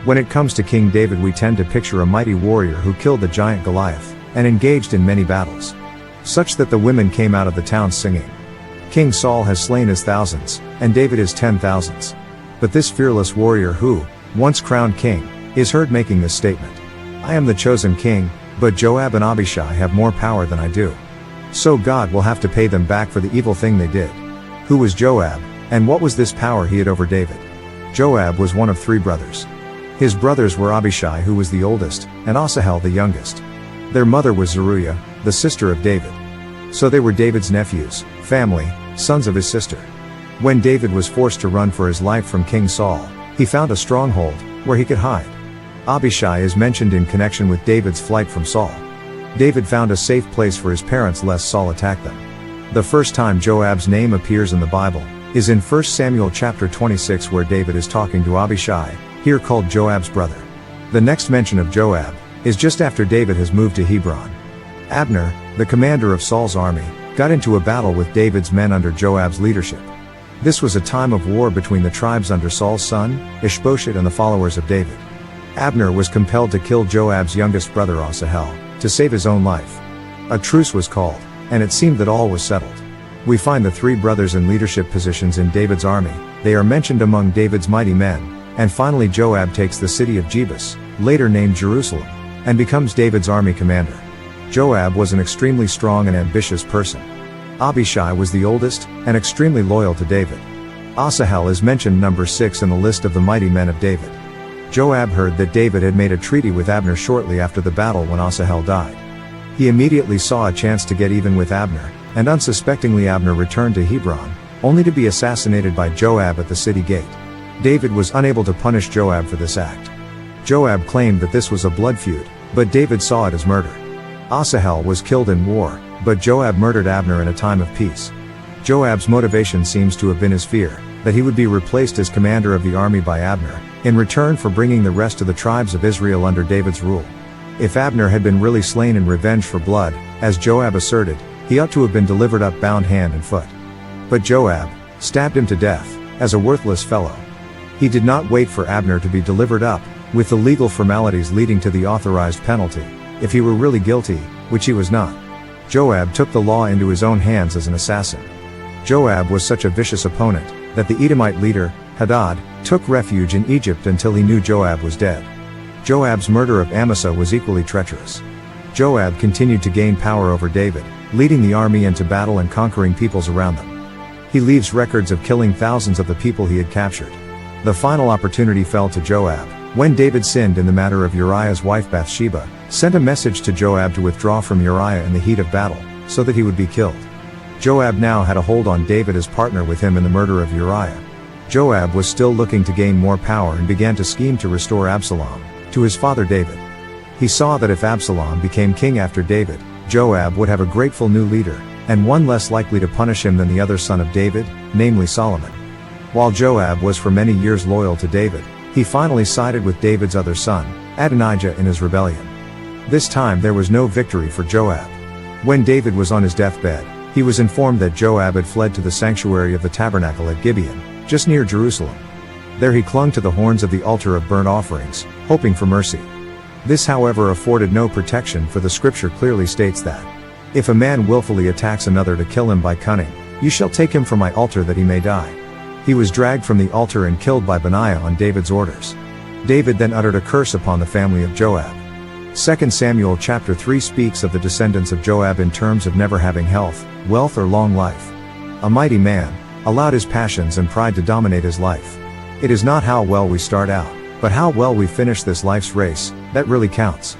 When it comes to King David, we tend to picture a mighty warrior who killed the giant Goliath, and engaged in many battles, such that the women came out of the town singing, "King Saul has slain his thousands, and David his 10,000s. But this fearless warrior who, once crowned king, is heard making this statement, "I am the chosen king, but Joab and Abishai have more power than I do. So God will have to pay them back for the evil thing they did." Who was Joab, and what was this power he had over David? Joab was one of 3 brothers. His brothers were Abishai, who was the oldest, and Asahel the youngest. Their mother was Zeruiah, the sister of David. So they were David's nephews, family, sons of his sister. When David was forced to run for his life from King Saul, he found a stronghold where he could hide. Abishai is mentioned in connection with David's flight from Saul. David found a safe place for his parents lest Saul attack them. The first time Joab's name appears in the Bible is in 1 Samuel chapter 26, where David is talking to Abishai, here called Joab's brother. The next mention of Joab is just after David has moved to Hebron. Abner, the commander of Saul's army, got into a battle with David's men under Joab's leadership. This was a time of war between the tribes under Saul's son, Ishbosheth, and the followers of David. Abner was compelled to kill Joab's youngest brother Asahel, to save his own life. A truce was called, and it seemed that all was settled. We find the 3 brothers in leadership positions in David's army. They are mentioned among David's mighty men, and finally Joab takes the city of Jebus, later named Jerusalem, and becomes David's army commander. Joab was an extremely strong and ambitious person. Abishai was the oldest, and extremely loyal to David. Asahel is mentioned number 6 in the list of the mighty men of David. Joab heard that David had made a treaty with Abner shortly after the battle when Asahel died. He immediately saw a chance to get even with Abner, and unsuspectingly Abner returned to Hebron, only to be assassinated by Joab at the city gate. David was unable to punish Joab for this act. Joab claimed that this was a blood feud, but David saw it as murder. Asahel was killed in war, but Joab murdered Abner in a time of peace. Joab's motivation seems to have been his fear that he would be replaced as commander of the army by Abner, in return for bringing the rest of the tribes of Israel under David's rule. If Abner had been really slain in revenge for blood, as Joab asserted, he ought to have been delivered up bound hand and foot. But Joab stabbed him to death, as a worthless fellow. He did not wait for Abner to be delivered up, with the legal formalities leading to the authorized penalty, if he were really guilty, which he was not. Joab took the law into his own hands as an assassin. Joab was such a vicious opponent, that the Edomite leader, Hadad, took refuge in Egypt until he knew Joab was dead. Joab's murder of Amasa was equally treacherous. Joab continued to gain power over David, leading the army into battle and conquering peoples around them. He leaves records of killing thousands of the people he had captured. The final opportunity fell to Joab, when David sinned in the matter of Uriah's wife Bathsheba, sent a message to Joab to withdraw from Uriah in the heat of battle, so that he would be killed. Joab now had a hold on David as partner with him in the murder of Uriah. Joab was still looking to gain more power and began to scheme to restore Absalom to his father David. He saw that if Absalom became king after David, Joab would have a grateful new leader, and one less likely to punish him than the other son of David, namely Solomon. While Joab was for many years loyal to David, he finally sided with David's other son, Adonijah, in his rebellion. This time there was no victory for Joab. When David was on his deathbed, he was informed that Joab had fled to the sanctuary of the tabernacle at Gibeon, just near Jerusalem. There he clung to the horns of the altar of burnt offerings, hoping for mercy. This, however, afforded no protection, for the scripture clearly states that, "If a man willfully attacks another to kill him by cunning, you shall take him from my altar that he may die." He was dragged from the altar and killed by Benaiah on David's orders. David then uttered a curse upon the family of Joab. 2 Samuel chapter 3 speaks of the descendants of Joab in terms of never having health, wealth, or long life. A mighty man allowed his passions and pride to dominate his life. It is not how well we start out, but how well we finish this life's race, that really counts.